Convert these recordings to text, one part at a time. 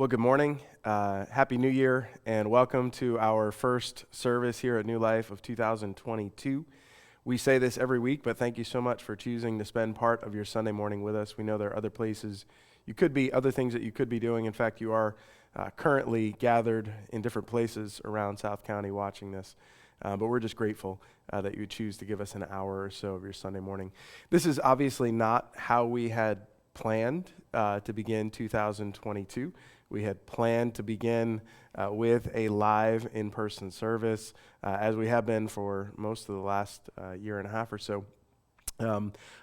Well, good morning. Happy New Year, and welcome to our first service here at New Life of 2022. We say this every week, but thank you so much for choosing to spend part of your Sunday morning with us. We know there are other places you could be, other things that you could be doing. In fact, you are currently gathered in different places around South County watching this. But we're just grateful that you would choose to give us an hour or so of your Sunday morning. This is obviously not how we had planned to begin 2022. We had planned to begin with a live in-person service, as we have been for most of the last year and a half or so.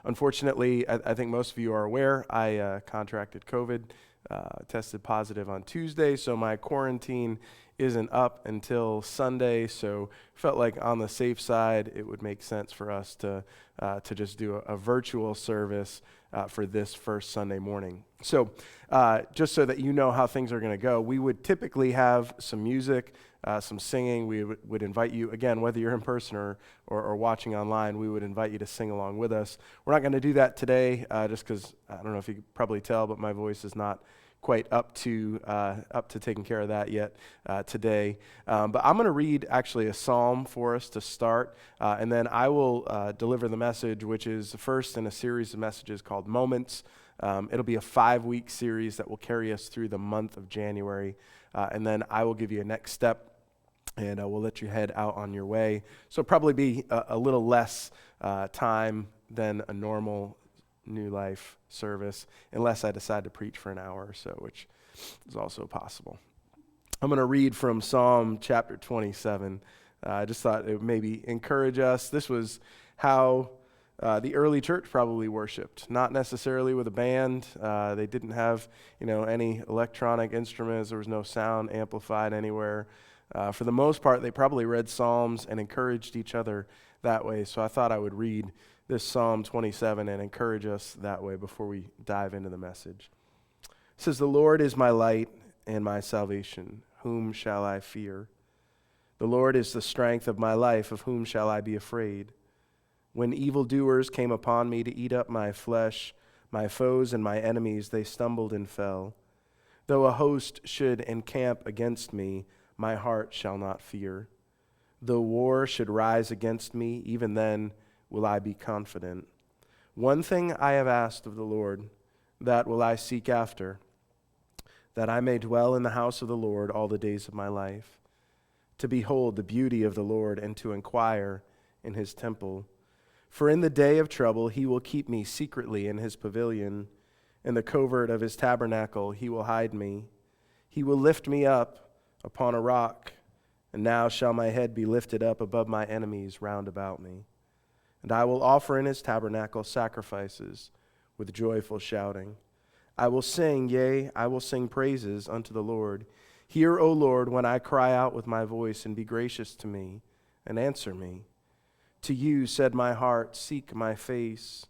Unfortunately, I think most of you are aware, I contracted COVID, tested positive on Tuesday, so my quarantine isn't up until Sunday, so felt like on the safe side, it would make sense for us to just do a virtual service for this first Sunday morning. So just so that you know how things are going to go, we would typically have some music, some singing. We would invite you, again, whether you're in person or watching online, we would invite you to sing along with us. We're not going to do that today just because, I don't know if you could probably tell, but my voice is not quite up to taking care of that yet today. But I'm going to read actually a psalm for us to start, and then I will deliver the message, which is the first in a series of messages called Moments. It'll be a 5-week series that will carry us through the month of January, and then I will give you a next step, and we'll let you head out on your way. So probably be a little less time than a normal New Life service, unless I decide to preach for an hour or so, which is also possible. I'm going to read from Psalm chapter 27. I just thought it would maybe encourage us. This was how the early church probably worshiped, not necessarily with a band. They didn't have, any electronic instruments. There was no sound amplified anywhere. For the most part, they probably read Psalms and encouraged each other that way. So I thought I would read this Psalm 27 and encourage us that way before we dive into the message. It says, "The Lord is my light and my salvation. Whom shall I fear? The Lord is the strength of my life. Of whom shall I be afraid? When evildoers came upon me to eat up my flesh, my foes and my enemies, they stumbled and fell. Though a host should encamp against me, my heart shall not fear. Though war should rise against me, even then will I be confident. One thing I have asked of the Lord, that will I seek after, that I may dwell in the house of the Lord all the days of my life, to behold the beauty of the Lord and to inquire in his temple. For in the day of trouble he will keep me secretly in his pavilion. In the covert of his tabernacle he will hide me. He will lift me up upon a rock, and now shall my head be lifted up above my enemies round about me. And I will offer in his tabernacle sacrifices with joyful shouting. I will sing, yea, I will sing praises unto the Lord. Hear, O Lord, when I cry out with my voice, and be gracious to me, and answer me. To you said my heart, seek my face.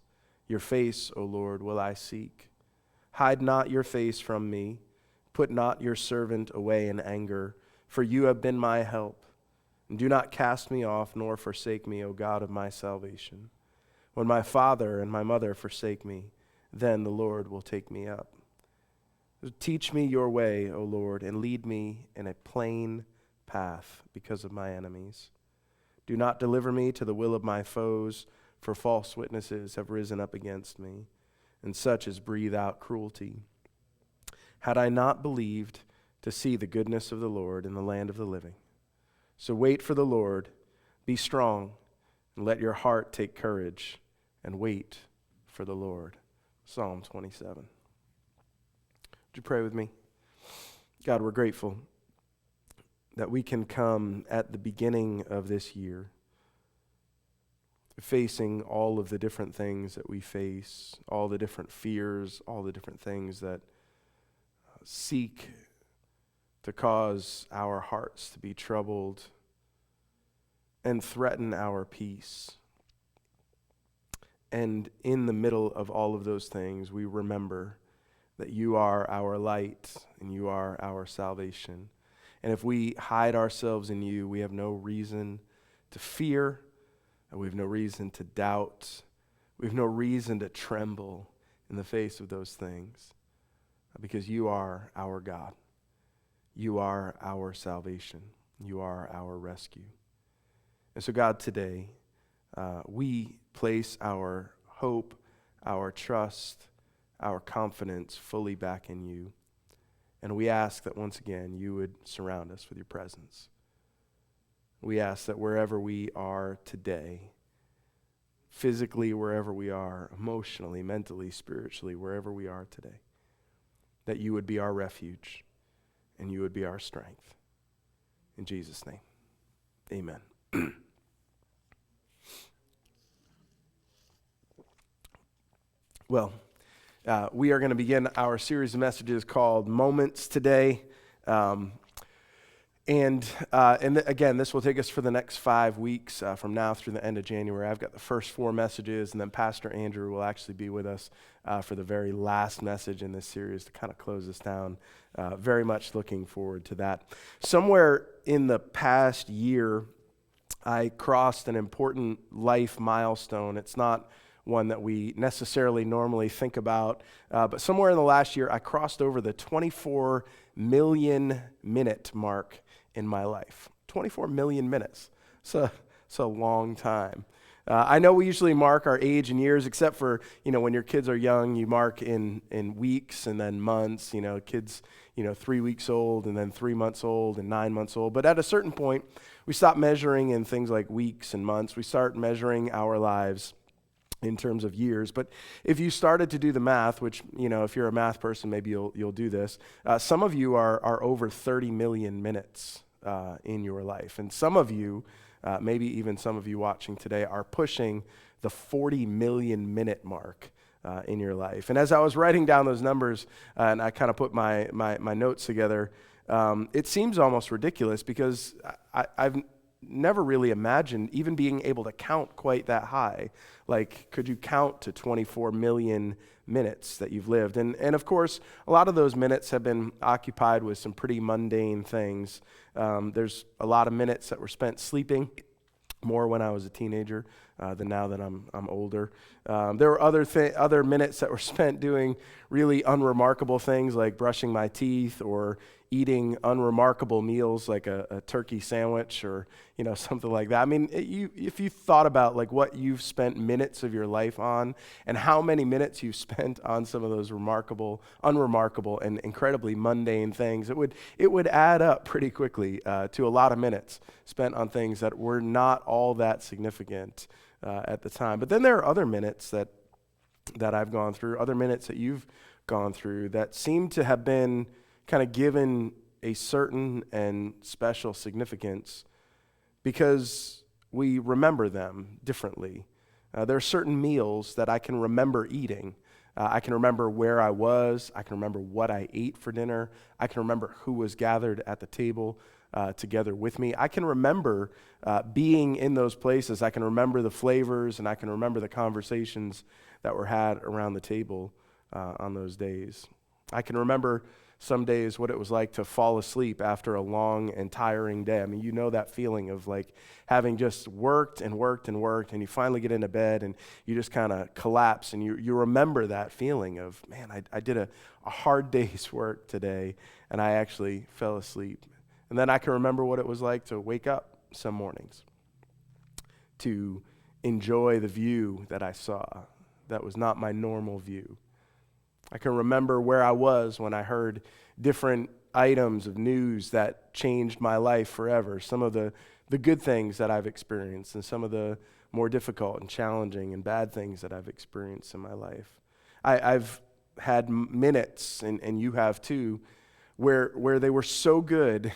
Your face, O Lord, will I seek. Hide not your face from me. Put not your servant away in anger, for you have been my help. And do not cast me off, nor forsake me, O God of my salvation. When my father and my mother forsake me, then the Lord will take me up. Teach me your way, O Lord, and lead me in a plain path because of my enemies. Do not deliver me to the will of my foes, for false witnesses have risen up against me, and such as breathe out cruelty. Had I not believed to see the goodness of the Lord in the land of the living. So wait for the Lord, be strong, and let your heart take courage, and wait for the Lord." Psalm 27. Would you pray with me? God, we're grateful that we can come at the beginning of this year, facing all of the different things that we face, all the different fears, all the different things that seek to cause our hearts to be troubled and threaten our peace. And in the middle of all of those things, we remember that you are our light and you are our salvation. And if we hide ourselves in you, we have no reason to fear, and we have no reason to doubt. We have no reason to tremble in the face of those things, because you are our God. You are our salvation. You are our rescue. And so, God, today, we place our hope, our trust, our confidence fully back in you. And we ask that once again, you would surround us with your presence. We ask that wherever we are today, physically, wherever we are, emotionally, mentally, spiritually, wherever we are today, that you would be our refuge and you would be our strength. In Jesus' name, amen. Well, we are going to begin our series of messages called Moments today. Again, this will take us for the next 5 weeks from now through the end of January. I've got the first 4 messages, and then Pastor Andrew will actually be with us for the very last message in this series to kind of close us down. Very much looking forward to that. Somewhere in the past year, I crossed an important life milestone. It's not one that we necessarily normally think about, but somewhere in the last year, I crossed over the 24 million minute mark in my life. 24 million minutes. It's a long time. I know we usually mark our age in years, except for, when your kids are young, you mark in weeks and then months. Kids, 3 weeks old and then 3 months old and 9 months old. But at a certain point, we stop measuring in things like weeks and months. We start measuring our lives in terms of years. But if you started to do the math, which, if you're a math person, maybe you'll do this. Some of you are over 30 million minutes in your life. And some of you, maybe even some of you watching today, are pushing the 40 million minute mark in your life. And as I was writing down those numbers, and I kind of put my notes together, it seems almost ridiculous because I've never really imagined even being able to count quite that high. Like, could you count to 24 million minutes that you've lived? And of course, a lot of those minutes have been occupied with some pretty mundane things. There's a lot of minutes that were spent sleeping, more when I was a teenager than now that I'm older. There were other minutes that were spent doing really unremarkable things like brushing my teeth or eating unremarkable meals like a turkey sandwich or something like that. I mean, if you thought about like what you've spent minutes of your life on and how many minutes you've spent on some of those unremarkable, and incredibly mundane things, it would add up pretty quickly to a lot of minutes spent on things that were not all that significant at the time. But then there are other minutes that I've gone through, other minutes that you've gone through that seem to have been kind of given a certain and special significance because we remember them differently. There are certain meals that I can remember eating. I can remember where I was. I can remember what I ate for dinner. I can remember who was gathered at the table together with me. I can remember being in those places. I can remember the flavors, and I can remember the conversations that were had around the table on those days. I can remember some days what it was like to fall asleep after a long and tiring day. I mean, that feeling of like having just worked and worked and worked, and you finally get into bed and you just kind of collapse, and you remember that feeling of, man, I did a hard day's work today, and I actually fell asleep. And then I can remember what it was like to wake up some mornings, to enjoy the view that I saw that was not my normal view. I can remember where I was when I heard different items of news that changed my life forever. Some of the good things that I've experienced and some of the more difficult and challenging and bad things that I've experienced in my life. I've had minutes, and you have too, where they were so good,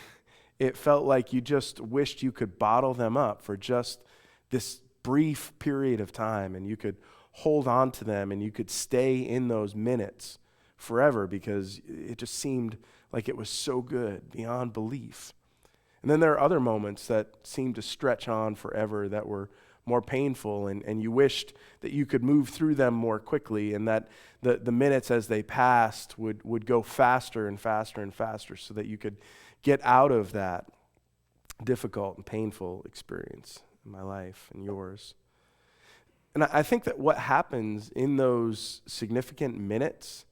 it felt like you just wished you could bottle them up for just this brief period of time, and you could hold on to them, and you could stay in those minutes forever because it just seemed like it was so good beyond belief. And then there are other moments that seemed to stretch on forever that were more painful, and you wished that you could move through them more quickly, and that the minutes as they passed would go faster and faster and faster so that you could get out of that difficult and painful experience in my life and yours. And I think that what happens in those significant minutes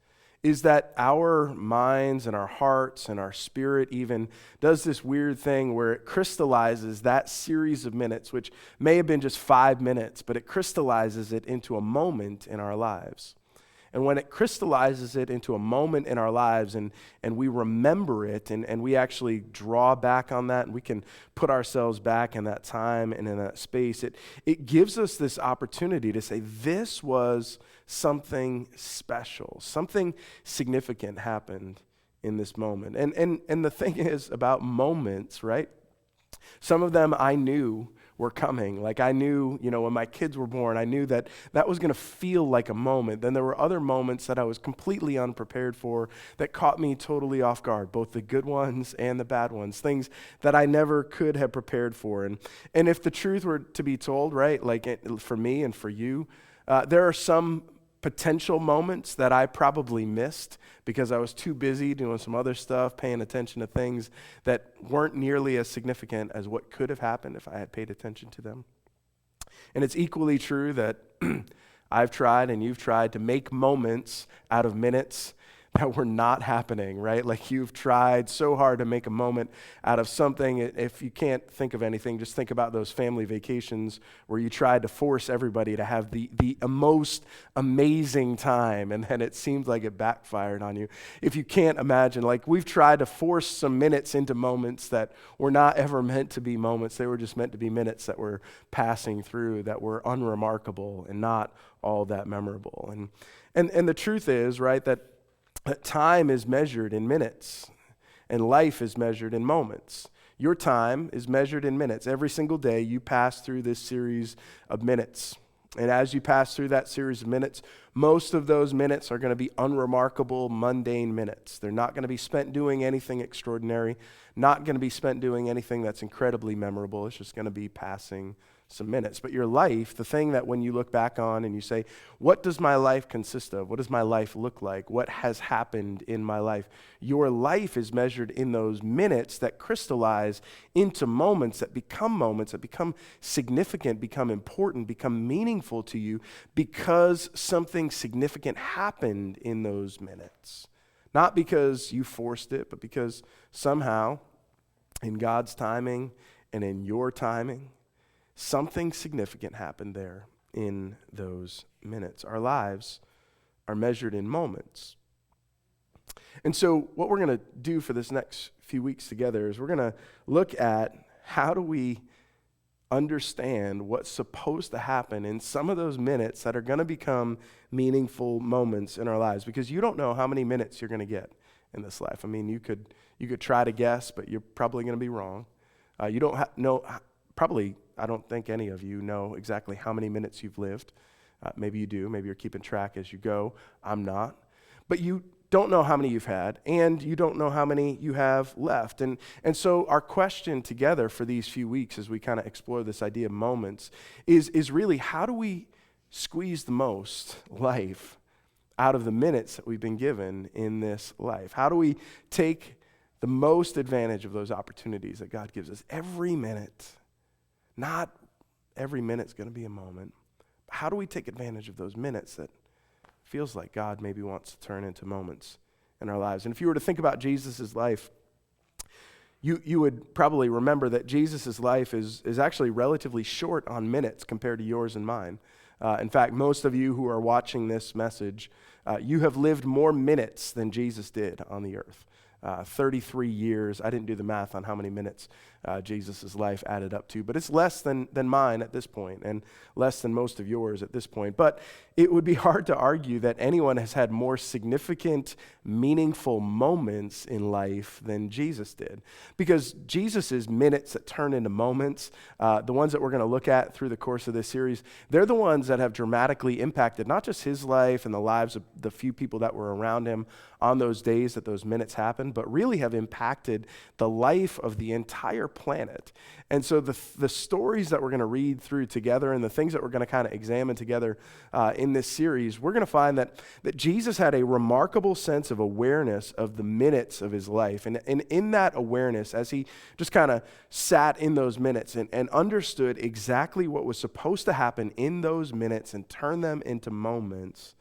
is that our minds and our hearts and our spirit even does this weird thing where it crystallizes that series of minutes, which may have been just 5 minutes, but it crystallizes it into a moment in our lives. And when it crystallizes it into a moment in our lives and we remember it and we actually draw back on that and we can put ourselves back in that time and in that space, it gives us this opportunity to say, this was something special, something significant happened in this moment. And the thing is about moments, right? Some of them I knew were coming. Like I knew, when my kids were born, I knew that was going to feel like a moment. Then there were other moments that I was completely unprepared for that caught me totally off guard, both the good ones and the bad ones, things that I never could have prepared for. And if the truth were to be told, right, for me and for you, there are some potential moments that I probably missed because I was too busy doing some other stuff, paying attention to things that weren't nearly as significant as what could have happened if I had paid attention to them. And it's equally true that I've tried and you've tried to make moments out of minutes that were not happening, right? Like you've tried so hard to make a moment out of something. If you can't think of anything, just think about those family vacations where you tried to force everybody to have the most amazing time, and then it seemed like it backfired on you. If you can't imagine, like we've tried to force some minutes into moments that were not ever meant to be moments. They were just meant to be minutes that were passing through, that were unremarkable and not all that memorable. And the truth is, right, that time is measured in minutes, and life is measured in moments. Your time is measured in minutes. Every single day you pass through this series of minutes. And as you pass through that series of minutes, most of those minutes are going to be unremarkable, mundane minutes. They're not going to be spent doing anything extraordinary, not going to be spent doing anything that's incredibly memorable. It's just going to be passing some minutes. But your life, the thing that when you look back on and you say, what does my life consist of? What does my life look like? What has happened in my life? Your life is measured in those minutes that crystallize into moments that become significant, become important, become meaningful to you because something significant happened in those minutes. Not because you forced it, but because somehow in God's timing and in your timing, something significant happened there in those minutes. Our lives are measured in moments. And so what we're going to do for this next few weeks together is we're going to look at how do we understand what's supposed to happen in some of those minutes that are going to become meaningful moments in our lives, because you don't know how many minutes you're going to get in this life. I mean, you could try to guess, but you're probably going to be wrong. You don't know, probably, I don't think any of you know exactly how many minutes you've lived. Maybe you do. Maybe you're keeping track as you go. I'm not. But you don't know how many you've had, and you don't know how many you have left. And so our question together for these few weeks as we kind of explore this idea of moments is really, how do we squeeze the most life out of the minutes that we've been given in this life? How do we take the most advantage of those opportunities that God gives us every minute? Not every minute's going to be a moment. How do we take advantage of those minutes that feels like God maybe wants to turn into moments in our lives? And if you were to think about Jesus' life, you would probably remember that Jesus' life is actually relatively short on minutes compared to yours and mine. In fact, most of you who are watching this message, you have lived more minutes than Jesus did on the earth. 33 years. I didn't do the math on how many minutes Jesus' life added up to, but it's less than mine at this point and less than most of yours at this point. But it would be hard to argue that anyone has had more significant, meaningful moments in life than Jesus did, because Jesus' minutes that turn into moments, the ones that we're going to look at through the course of this series, they're the ones that have dramatically impacted not just his life and the lives of the few people that were around him on those days that those minutes happened, but really have impacted the life of the entire planet. And so the stories that we're going to read through together and the things that we're going to kind of examine together in this series, we're going to find that Jesus had a remarkable sense of awareness of the minutes of his life. And in that awareness, as he just kind of sat in those minutes and understood exactly what was supposed to happen in those minutes and turn them into moments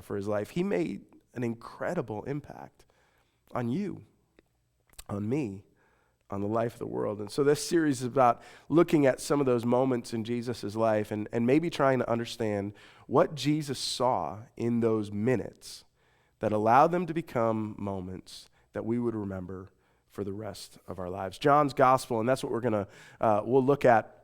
for his life, he made an incredible impact on you, on me, on the life of the world. And so this series is about looking at some of those moments in Jesus' life and maybe trying to understand what Jesus saw in those minutes that allowed them to become moments that we would remember for the rest of our lives. John's gospel, and that's what we'll look at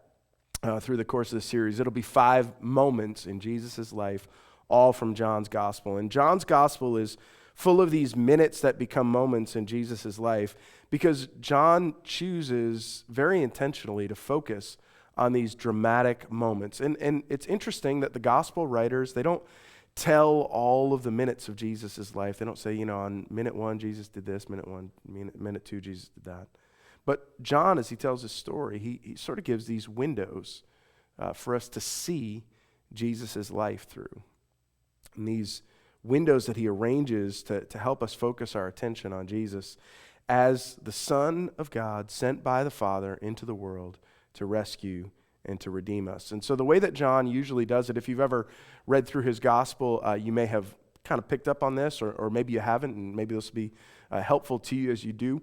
through the course of the series. It'll be 5 moments in Jesus' life, all from John's gospel. And John's gospel is full of these minutes that become moments in Jesus' life because John chooses very intentionally to focus on these dramatic moments. And it's interesting that the gospel writers, they don't tell all of the minutes of Jesus' life. They don't say, on minute 1, Jesus did this, minute 2, Jesus did that. But John, as he tells his story, he sort of gives these windows for us to see Jesus' life through. And these windows that he arranges to help us focus our attention on Jesus as the Son of God sent by the Father into the world to rescue and to redeem us. And so the way that John usually does it, if you've ever read through his gospel, you may have kind of picked up on this, or maybe you haven't, and maybe this will be helpful to you as you do.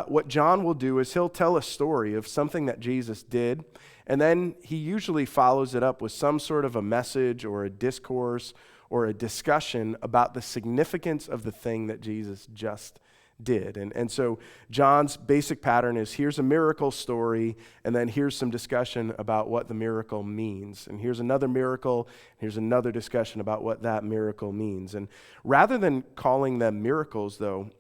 What John will do is he'll tell a story of something that Jesus did, and then he usually follows it up with some sort of a message or a discourse or a discussion about the significance of the thing that Jesus just did. And so John's basic pattern is here's a miracle story, and then here's some discussion about what the miracle means. And here's another miracle, here's another discussion about what that miracle means. And rather than calling them miracles, though,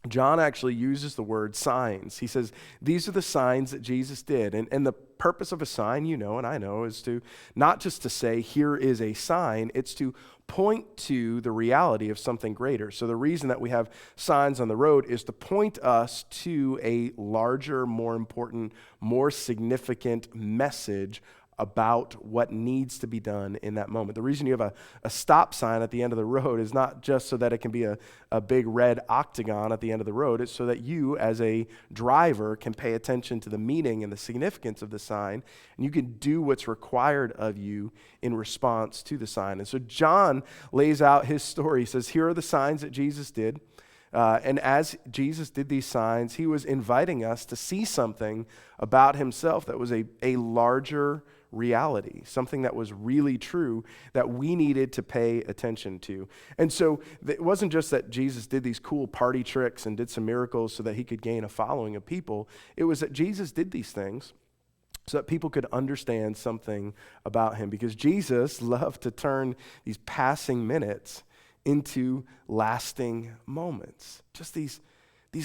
John actually uses the word signs. He says, these are the signs that Jesus did. And the purpose of a sign, and I know, is to not just to say, here is a sign, it's to point to the reality of something greater. So the reason that we have signs on the road is to point us to a larger, more important, more significant message about what needs to be done in that moment. The reason you have a stop sign at the end of the road is not just so that it can be a big red octagon at the end of the road. It's so that you, as a driver, can pay attention to the meaning and the significance of the sign, and you can do what's required of you in response to the sign. And so John lays out his story. He says, here are the signs that Jesus did. And as Jesus did these signs, he was inviting us to see something about himself that was a larger reality, something that was really true that we needed to pay attention to. And so it wasn't just that Jesus did these cool party tricks and did some miracles so that he could gain a following of people. It was that Jesus did these things so that people could understand something about him, because Jesus loved to turn these passing minutes into lasting moments. Just these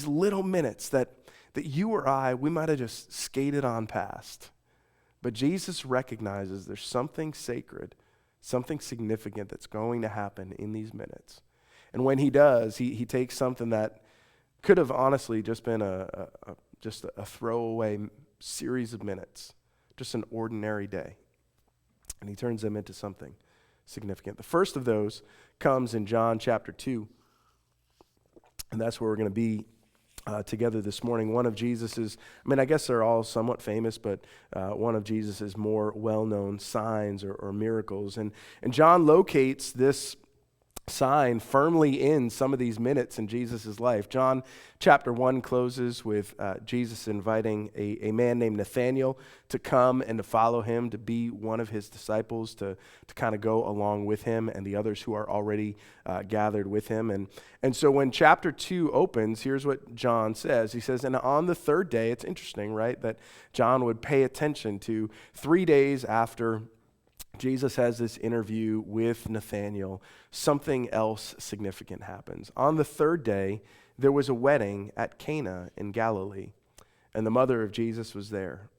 little minutes that you or I, we might have just skated on past. But Jesus recognizes there's something sacred, something significant that's going to happen in these minutes. And when he does, he takes something that could have honestly just been a throwaway series of minutes, just an ordinary day, and he turns them into something significant. The first of those comes in John chapter 2, and that's where we're going to be together this morning. One of Jesus's, I guess they're all somewhat famous, but one of Jesus's more well-known signs or miracles. And John locates this sign firmly in some of these minutes in Jesus' life. John chapter 1 closes with Jesus inviting a man named Nathanael to come and to follow him, to be one of his disciples, to kind of go along with him and the others who are already gathered with him. And so when chapter 2 opens, here's what John says. He says, and on the third day, it's interesting, right, that John would pay attention to 3 days after Jesus has this interview with Nathanael, something else significant happens. On the third day, there was a wedding at Cana in Galilee, and the mother of Jesus was there.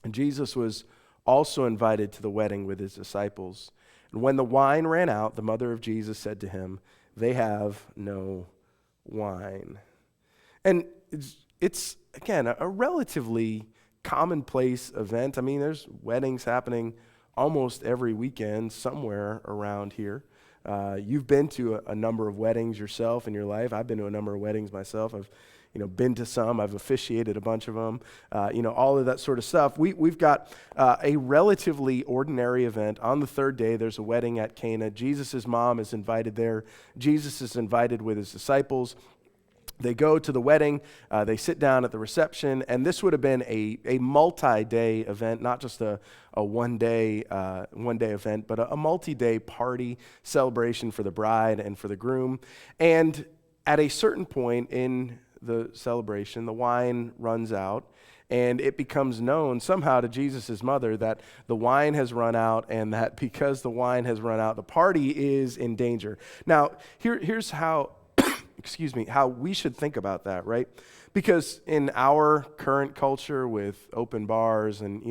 And Jesus was also invited to the wedding with his disciples. And when the wine ran out, the mother of Jesus said to him, they have no wine. And it's again, a relatively commonplace event. There's weddings happening almost every weekend somewhere around here. You've been to a number of weddings yourself in your life. I've been to a number of weddings myself. I've been to some. I've officiated a bunch of them. All of that sort of stuff. We've got a relatively ordinary event. On the third day, there's a wedding at Cana. Jesus' mom is invited there. Jesus is invited with his disciples. They go to the wedding, they sit down at the reception, and this would have been a multi-day event, not just a one-day event, but a multi-day party celebration for the bride and for the groom. And at a certain point in the celebration, the wine runs out, and it becomes known somehow to Jesus' mother that the wine has run out, and that because the wine has run out, the party is in danger. Now, here's how how we should think about that, right? Because in our current culture with open bars and,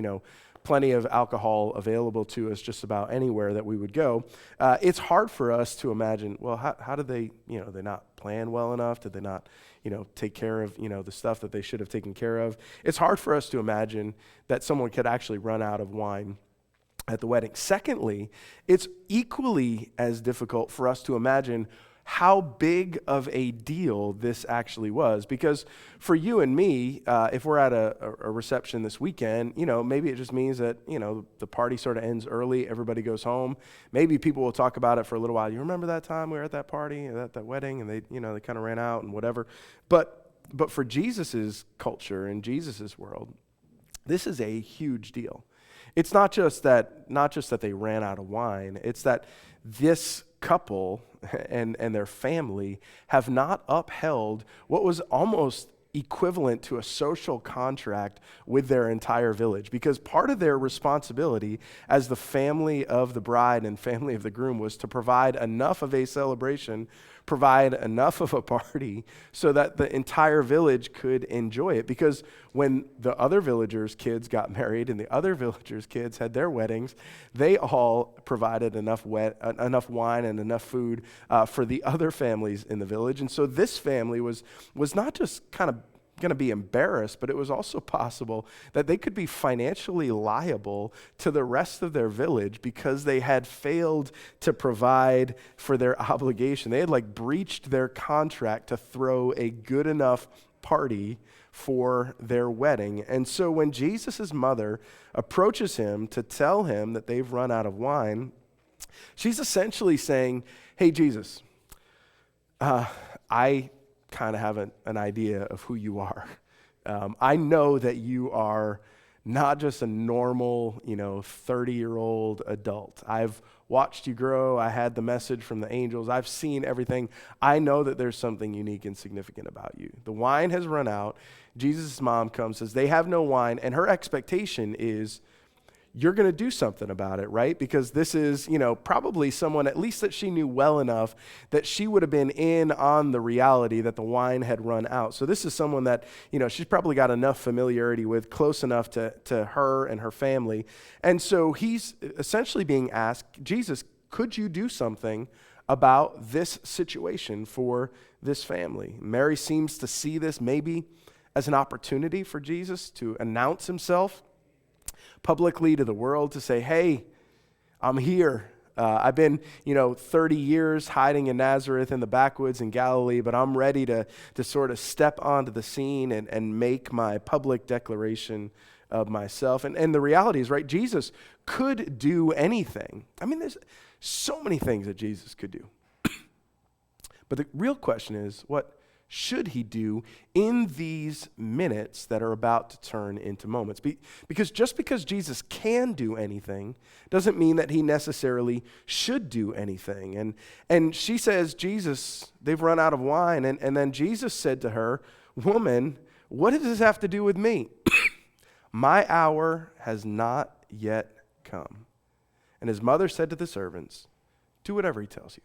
plenty of alcohol available to us just about anywhere that we would go, it's hard for us to imagine, well, how did they, they not plan well enough? Did they not, take care of, the stuff that they should have taken care of? It's hard for us to imagine that someone could actually run out of wine at the wedding. Secondly, it's equally as difficult for us to imagine how big of a deal this actually was. Because for you and me, if we're at a reception this weekend, maybe it just means that, the party sort of ends early, everybody goes home. Maybe people will talk about it for a little while. You remember that time we were at that party, at that wedding, and they kind of ran out and whatever. But for Jesus's culture and Jesus's world, this is a huge deal. It's not just that they ran out of wine, it's that this couple and their family have not upheld what was almost equivalent to a social contract with their entire village, because part of their responsibility as the family of the bride and family of the groom was to provide enough of a celebration, provide enough of a party so that the entire village could enjoy it. Because when the other villagers' kids got married and the other villagers' kids had their weddings, they all provided enough wine and enough food for the other families in the village. And so this family was not just kind of going to be embarrassed, but it was also possible that they could be financially liable to the rest of their village because they had failed to provide for their obligation. They had breached their contract to throw a good enough party for their wedding. And so when Jesus' mother approaches him to tell him that they've run out of wine, she's essentially saying, hey, Jesus, I kind of have an idea of who you are. I know that you are not just a normal, 30-year-old adult. I've watched you grow. I had the message from the angels. I've seen everything. I know that there's something unique and significant about you. The wine has run out. Jesus' mom comes, says they have no wine, and her expectation is you're going to do something about it, right? Because this is, probably someone at least that she knew well enough that she would have been in on the reality that the wine had run out. So this is someone that, she's probably got enough familiarity with, close enough to her and her family. And so he's essentially being asked, Jesus, could you do something about this situation for this family? Mary seems to see this maybe as an opportunity for Jesus to announce himself publicly to the world, to say, hey, I'm here. I've been, 30 years hiding in Nazareth in the backwoods in Galilee, but I'm ready to sort of step onto the scene and make my public declaration of myself. And the reality is, right, Jesus could do anything. I mean, there's so many things that Jesus could do. But the real question is, what should he do in these minutes that are about to turn into moments? Because just because Jesus can do anything doesn't mean that he necessarily should do anything. And she says, Jesus, they've run out of wine. And then Jesus said to her, woman, what does this have to do with me? My hour has not yet come. And his mother said to the servants, do whatever he tells you.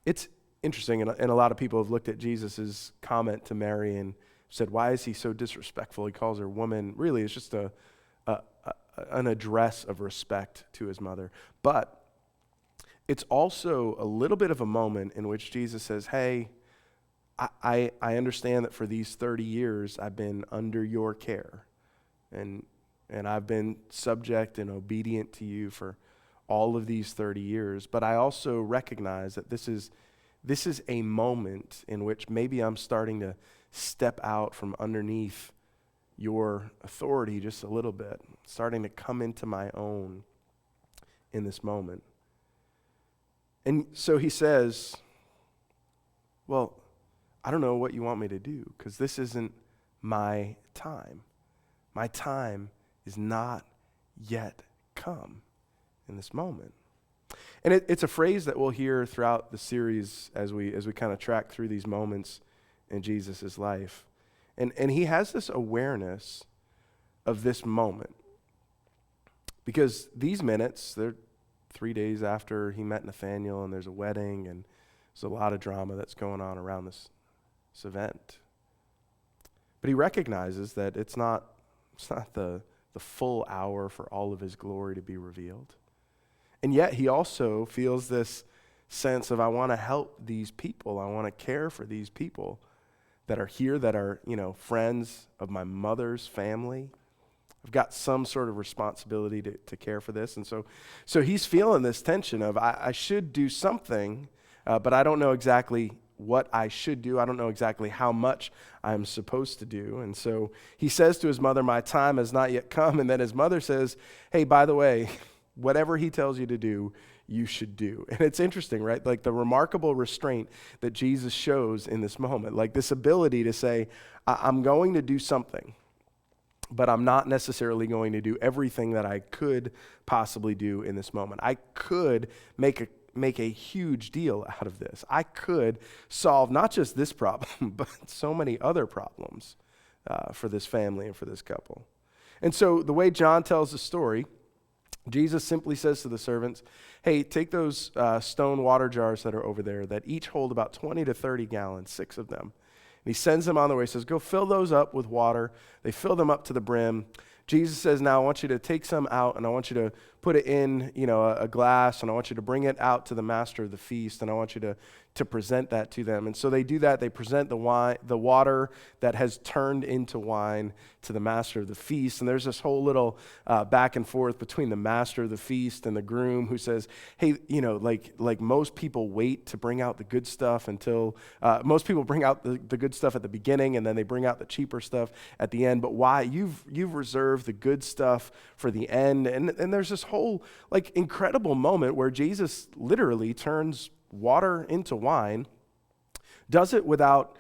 It's interesting, and a lot of people have looked at Jesus' comment to Mary and said, why is he so disrespectful? He calls her woman. Really, it's just an address of respect to his mother. But it's also a little bit of a moment in which Jesus says, hey, I understand that for these 30 years I've been under your care, and I've been subject and obedient to you for all of these 30 years, but I also recognize that this is a moment in which maybe I'm starting to step out from underneath your authority just a little bit, starting to come into my own in this moment. And so he says, well, I don't know what you want me to do, because this isn't my time. My time is not yet come in this moment. And it's a phrase that we'll hear throughout the series as we kind of track through these moments in Jesus' life. And he has this awareness of this moment. Because these minutes, they're 3 days after he met Nathanael, and there's a wedding, and there's a lot of drama that's going on around this event. But he recognizes that it's not the full hour for all of his glory to be revealed. And yet he also feels this sense of, I want to help these people. I want to care for these people that are here, that are, friends of my mother's family. I've got some sort of responsibility to care for this. And so he's feeling this tension of, I should do something, but I don't know exactly what I should do. I don't know exactly how much I'm supposed to do. And so he says to his mother, my time has not yet come. And then his mother says, hey, by the way, whatever he tells you to do, you should do. And it's interesting, right? Like the remarkable restraint that Jesus shows in this moment, like this ability to say, I'm going to do something, but I'm not necessarily going to do everything that I could possibly do in this moment. I could make a huge deal out of this. I could solve not just this problem, but so many other problems for this family and for this couple. And so the way John tells the story, Jesus simply says to the servants, hey, take those stone water jars that are over there that each hold about 20 to 30 gallons, 6 of them. And he sends them on their way. He says, go fill those up with water. They fill them up to the brim. Jesus says, now I want you to take some out, and I want you to put it in, a glass, and I want you to bring it out to the master of the feast, and I want you to present that to them. And so they do that. They present the water that has turned into wine to the master of the feast. And there's this whole little back and forth between the master of the feast and the groom, who says, hey, like most people wait to bring out the good stuff until, most people bring out the good stuff at the beginning, and then they bring out the cheaper stuff at the end. But why? You've reserved the good stuff for the end. And there's this whole incredible moment where Jesus literally turns water into wine, does it without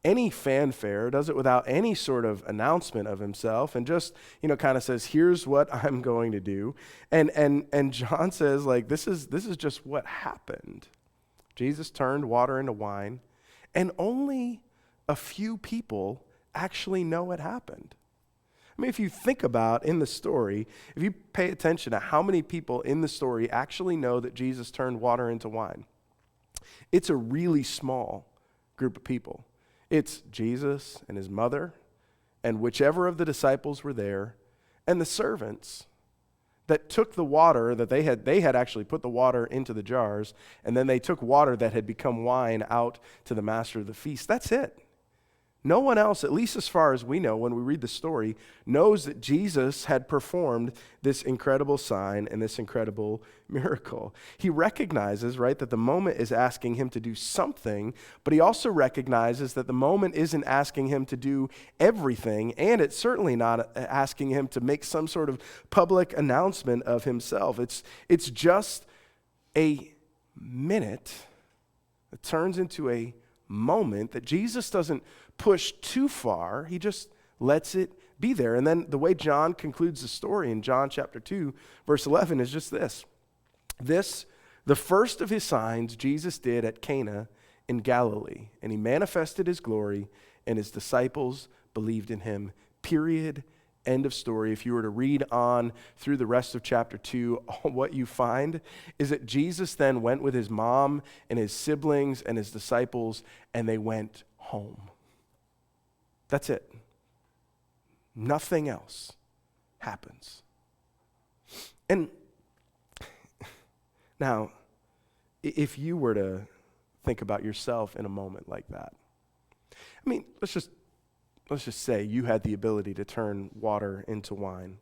any fanfare, does it without any sort of announcement of himself, and just, kind of says, here's what I'm going to do. And John says, this is just what happened. Jesus turned water into wine, and only a few people actually know it happened. I mean, if you think about in the story, if you pay attention to how many people in the story actually know that Jesus turned water into wine, it's a really small group of people. It's Jesus and his mother and whichever of the disciples were there, and the servants that took the water that they had actually put the water into the jars, and then they took water that had become wine out to the master of the feast. That's it. No one else, at least as far as we know when we read the story, knows that Jesus had performed this incredible sign and this incredible miracle. He recognizes, right, that the moment is asking him to do something, but he also recognizes that the moment isn't asking him to do everything, and it's certainly not asking him to make some sort of public announcement of himself. It's just a minute that turns into a moment that Jesus doesn't push too far. He just lets it be there. And then the way John concludes the story in John chapter 2, verse 11 is just this. The first of his signs Jesus did at Cana in Galilee, and he manifested his glory, and his disciples believed in him. Period. End of story. If you were to read on through the rest of chapter 2, what you find is that Jesus then went with his mom and his siblings and his disciples, and they went home. That's it. Nothing else happens. And now, if you were to think about yourself in a moment like that, I mean, let's just say you had the ability to turn water into wine.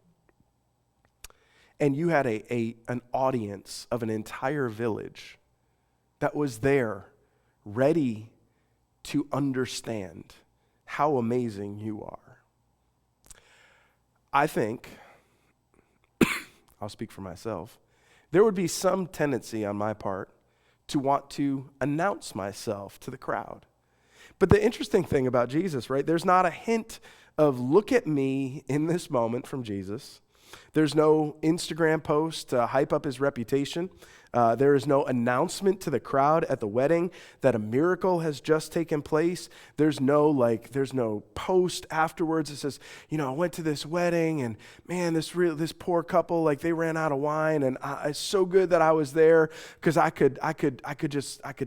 and you had an audience of an entire village that was there, ready to understand how amazing you are. I think, I'll speak for myself, there would be some tendency on my part to want to announce myself to the crowd. But the interesting thing about Jesus, right, there's not a hint of look at me in this moment from Jesus. There's no Instagram post to hype up his reputation. There is no announcement to the crowd at the wedding that a miracle has just taken place. There's no post afterwards that says, I went to this wedding and man, this poor couple, like they ran out of wine and it's so good that I was there because I could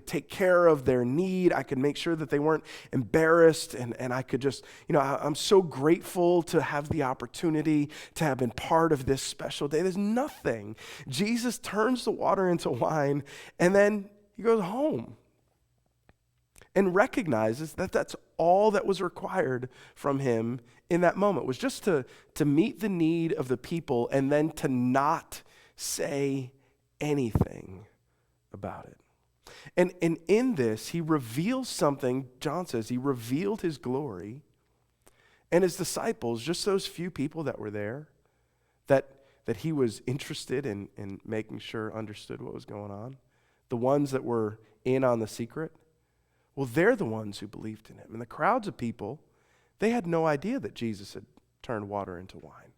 take care of their need. I could make sure that they weren't embarrassed and I could just, I'm so grateful to have the opportunity to have been part of this special day. There's nothing. Jesus turns the water into wine, and then he goes home and recognizes that that's all that was required from him in that moment, was just to meet the need of the people and then to not say anything about it. And in this, he reveals something. John says he revealed his glory, and his disciples, just those few people that were there, that he was interested in making sure understood what was going on, the ones that were in on the secret, well, they're the ones who believed in him. And the crowds of people, they had no idea that Jesus had turned water into wine.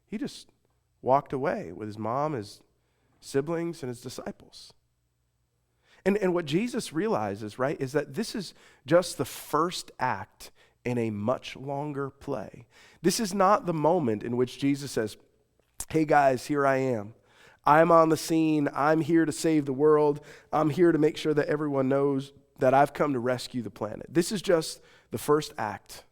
He just walked away with his mom, his siblings, and his disciples. And what Jesus realizes, right, is that this is just the first act in a much longer play. This is not the moment in which Jesus says, hey guys, here I am. I'm on the scene. I'm here to save the world. I'm here to make sure that everyone knows that I've come to rescue the planet. This is just the first act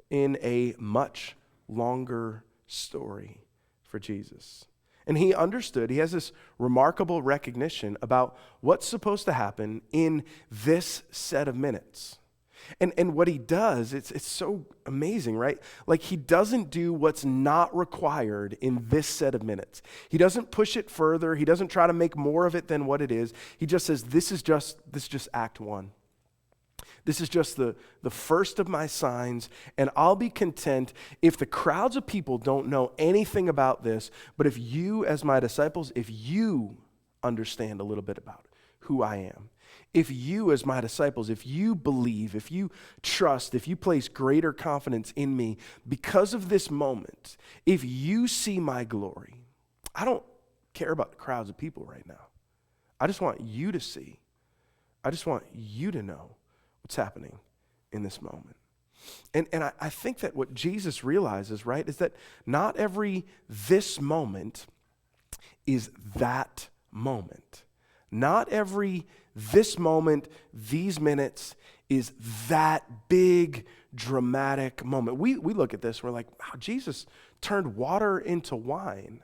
in a much longer story for Jesus. And he understood, he has this remarkable recognition about what's supposed to happen in this set of minutes. And what he does, it's so amazing, right? Like he doesn't do what's not required in this set of minutes. He doesn't push it further. He doesn't try to make more of it than what it is. He just says, this is just act one. This is just the first of my signs, and I'll be content if the crowds of people don't know anything about this, but if you, as my disciples, if you understand a little bit about who I am, if you, as my disciples, if you believe, if you trust, if you place greater confidence in me because of this moment, if you see my glory, I don't care about the crowds of people right now. I just want you to see. I just want you to know what's happening in this moment. And I think that what Jesus realizes, right, is that not every this moment is that moment. Not every this moment, these minutes, is that big, dramatic moment. We look at this, we're like, wow, Jesus turned water into wine.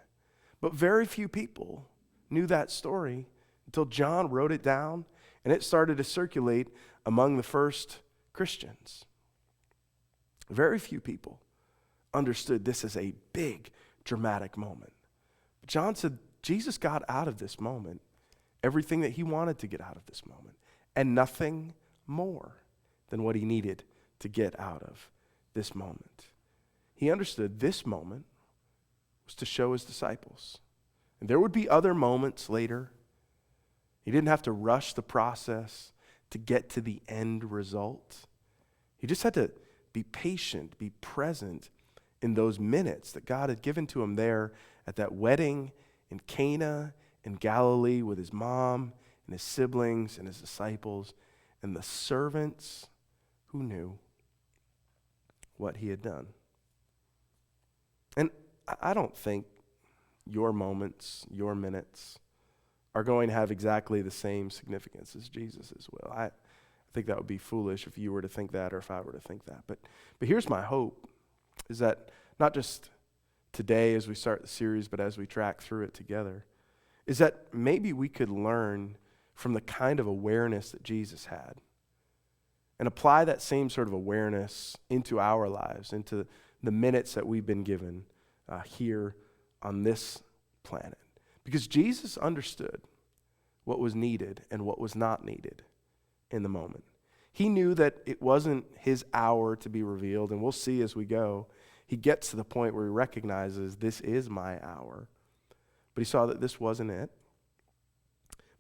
But very few people knew that story until John wrote it down, and it started to circulate among the first Christians. Very few people understood this as a big, dramatic moment. But John said Jesus got out of this moment everything that he wanted to get out of this moment, and nothing more than what he needed to get out of this moment. He understood this moment was to show his disciples. And there would be other moments later. He didn't have to rush the process to get to the end result. He just had to be patient, be present in those minutes that God had given to him there at that wedding in Cana in Galilee with his mom and his siblings and his disciples and the servants who knew what he had done. And I don't think your moments, your minutes are going to have exactly the same significance as Jesus's will. I think that would be foolish if you were to think that or if I were to think that. But here's my hope, is that not just today as we start the series, but as we track through it together, is that maybe we could learn from the kind of awareness that Jesus had and apply that same sort of awareness into our lives, into the minutes that we've been given here on this planet. Because Jesus understood what was needed and what was not needed in the moment. He knew that it wasn't his hour to be revealed, and we'll see as we go. He gets to the point where he recognizes, this is my hour. But he saw that this wasn't it.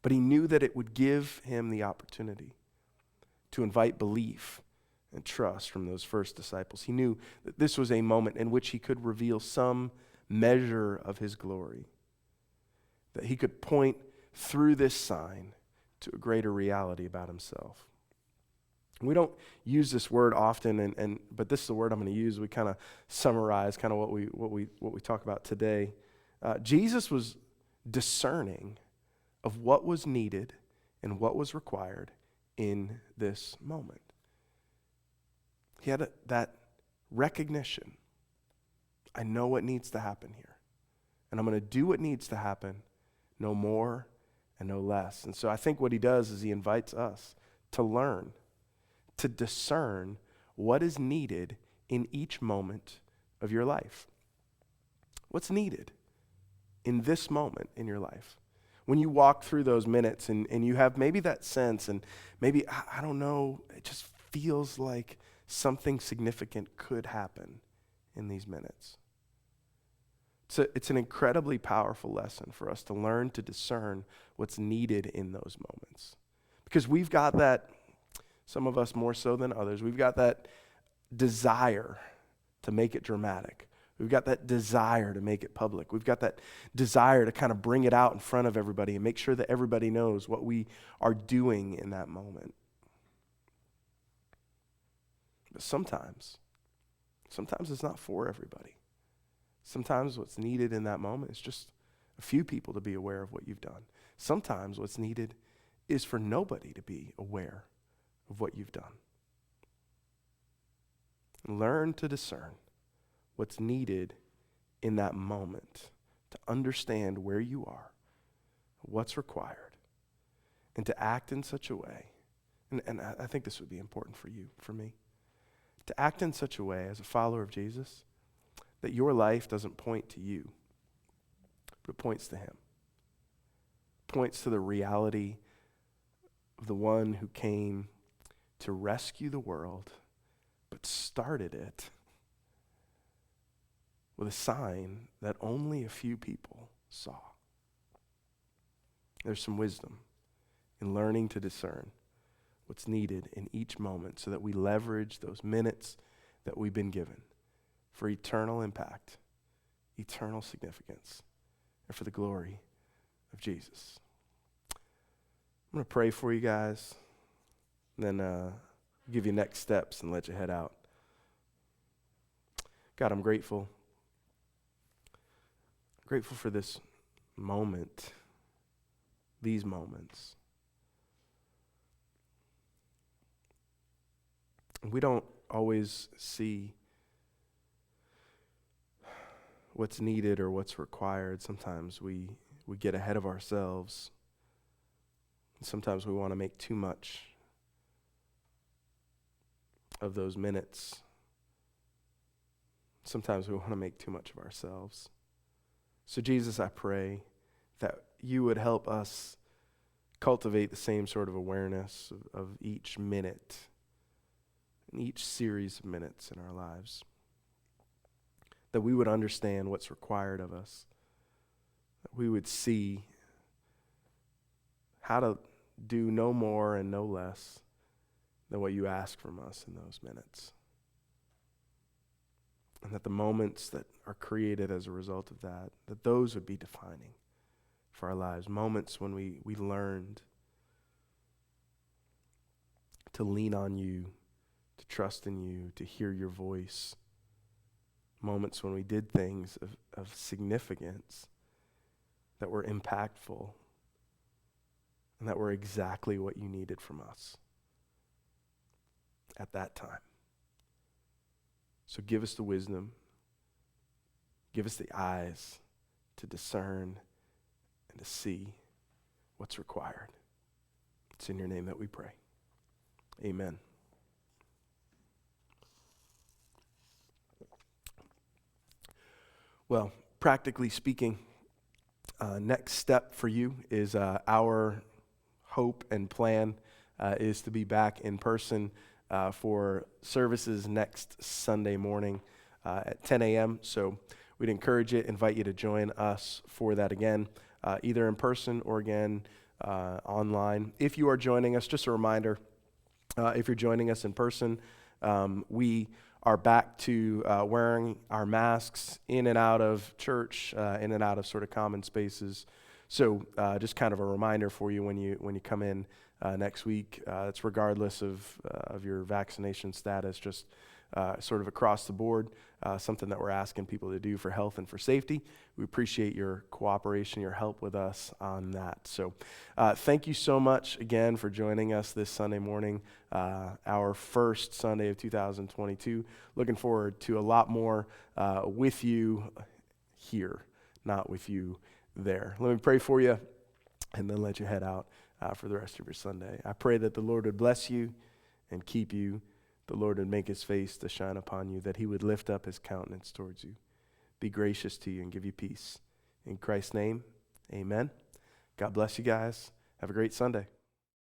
But he knew that it would give him the opportunity to invite belief and trust from those first disciples. He knew that this was a moment in which he could reveal some measure of his glory, that he could point through this sign to a greater reality about himself. We don't use this word often, but this is the word I'm going to use. We kind of summarize kind of what we talk about today. Jesus was discerning of what was needed and what was required in this moment. He had that recognition. I know what needs to happen here, and I'm going to do what needs to happen, no more and no less. And so I think what he does is he invites us to learn, to discern what is needed in each moment of your life. What's needed in this moment in your life? When you walk through those minutes and you have maybe that sense, and maybe, I don't know, it just feels like something significant could happen in these minutes. It's an incredibly powerful lesson for us to learn to discern what's needed in those moments. Because we've got that, some of us more so than others, we've got that desire to make it dramatic. We've got that desire to make it public. We've got that desire to kind of bring it out in front of everybody and make sure that everybody knows what we are doing in that moment. But sometimes it's not for everybody. Sometimes what's needed in that moment is just a few people to be aware of what you've done. Sometimes what's needed is for nobody to be aware of what you've done. Learn to discern what's needed in that moment, to understand where you are, what's required, and to act in such a way, and I think this would be important for you, for me, to act in such a way as a follower of Jesus that your life doesn't point to you, but it points to him. It points to the reality of the one who came to rescue the world, but started it with a sign that only a few people saw. There's some wisdom in learning to discern what's needed in each moment so that we leverage those minutes that we've been given for eternal impact, eternal significance, and for the glory of Jesus. I'm going to pray for you guys, and then give you next steps and let you head out. God, I'm grateful. Grateful for this moment, these moments. We don't always see what's needed or what's required. Sometimes we get ahead of ourselves. And sometimes we want to make too much of those minutes. Sometimes we want to make too much of ourselves. So Jesus, I pray that you would help us cultivate the same sort of awareness of each minute and each series of minutes in our lives. That we would understand what's required of us. That we would see how to do no more and no less than what you ask from us in those minutes. And that the moments that are created as a result of that, that those would be defining for our lives. Moments when we learned to lean on you, to trust in you, to hear your voice. Moments when we did things of significance that were impactful and that were exactly what you needed from us at that time. So give us the wisdom, give us the eyes to discern and to see what's required. It's in your name that we pray. Amen. Well, practically speaking, next step for you is our hope and plan is to be back in person for services next Sunday morning at 10 a.m. So we'd encourage you, invite you to join us for that again, either in person or again online. If you are joining us, just a reminder, if you're joining us in person, we are back to wearing our masks in and out of church, in and out of sort of common spaces. So just kind of a reminder for you when you come in next week. It's regardless of your vaccination status, just sort of across the board, something that we're asking people to do for health and for safety. We appreciate your cooperation, your help with us on that. So thank you so much again for joining us this Sunday morning, our first Sunday of 2022. Looking forward to a lot more with you here, not with you there. Let me pray for you and then let you head out for the rest of your Sunday. I pray that the Lord would bless you and keep you. The Lord would make his face to shine upon you, that he would lift up his countenance towards you, be gracious to you, and give you peace. In Christ's name, amen. God bless you guys. Have a great Sunday.